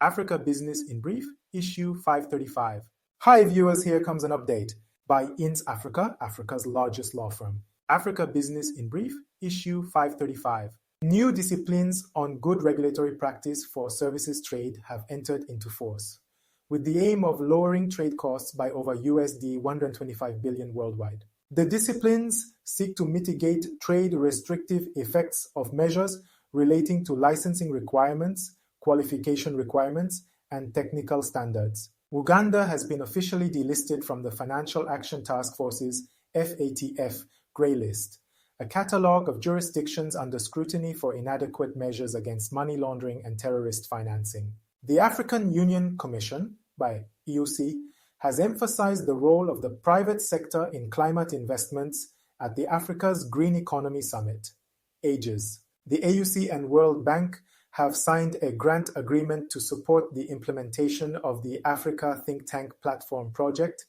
Africa Business in Brief, issue 535. Hi viewers, here comes an update by INS Africa, Africa's largest law firm. Africa Business in Brief, issue 535. New disciplines on good regulatory practice for services trade have entered into force, with the aim of lowering trade costs by over USD 125 billion worldwide. The disciplines seek to mitigate trade restrictive effects of measures relating to licensing requirements, qualification requirements, and technical standards. Uganda has been officially delisted from the Financial Action Task Force's FATF Grey List, a catalogue of jurisdictions under scrutiny for inadequate measures against money laundering and terrorist financing. The African Union Commission, by EUC, has emphasized the role of the private sector in climate investments at the Africa's Green Economy Summit, AGES. The AUC and World Bank have signed a grant agreement to support the implementation of the Africa Think Tank Platform project,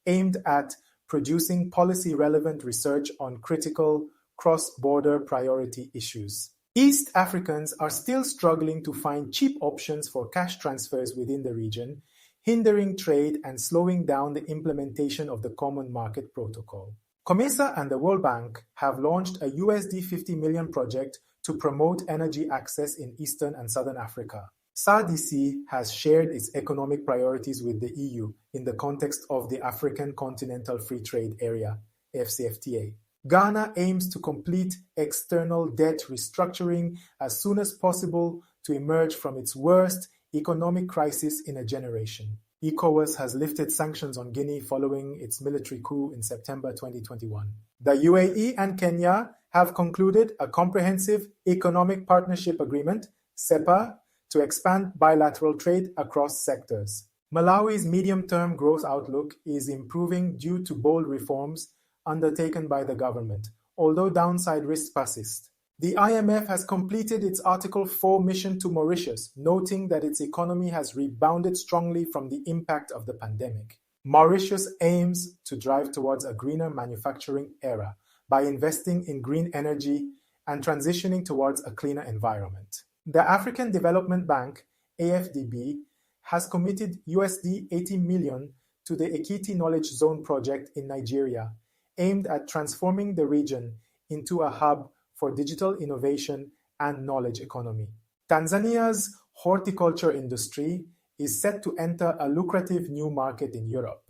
aimed at producing policy-relevant research on critical cross-border priority issues. East Africans are still struggling to find cheap options for cash transfers within the region, hindering trade and slowing down the implementation of the Common Market Protocol. COMESA and the World Bank have launched a USD 50 million project to promote energy access in Eastern and Southern Africa. SADC has shared its economic priorities with the EU in the context of the African Continental Free Trade Area, AfCFTA. Ghana aims to complete external debt restructuring as soon as possible to emerge from its worst economic crisis in a generation. ECOWAS has lifted sanctions on Guinea following its military coup in September 2021. The UAE and Kenya have concluded a comprehensive economic partnership agreement, CEPA, to expand bilateral trade across sectors. Malawi's medium-term growth outlook is improving due to bold reforms undertaken by the government, although downside risks persist. The IMF has completed its Article 4 mission to Mauritius, noting that its economy has rebounded strongly from the impact of the pandemic. Mauritius aims to drive towards a greener manufacturing era by investing in green energy and transitioning towards a cleaner environment. The African Development Bank, AFDB, has committed USD 80 million to the Ekiti Knowledge Zone project in Nigeria, aimed at transforming the region into a hub for digital innovation and knowledge economy. Tanzania's horticulture industry is set to enter a lucrative new market in Europe,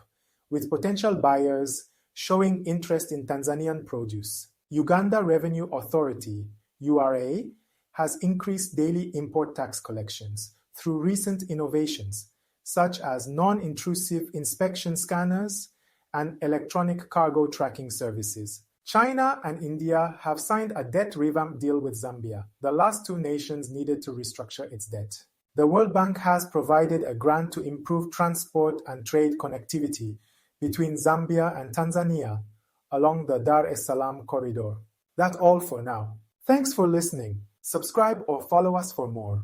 with potential buyers showing interest in Tanzanian produce. Uganda Revenue Authority, URA, has increased daily import tax collections through recent innovations, such as non-intrusive inspection scanners and electronic cargo tracking services. China and India have signed a debt revamp deal with Zambia. The last two nations needed to restructure its debt. The World Bank has provided a grant to improve transport and trade connectivity between Zambia and Tanzania along the Dar es Salaam corridor. That's all for now. Thanks for listening. Subscribe or follow us for more.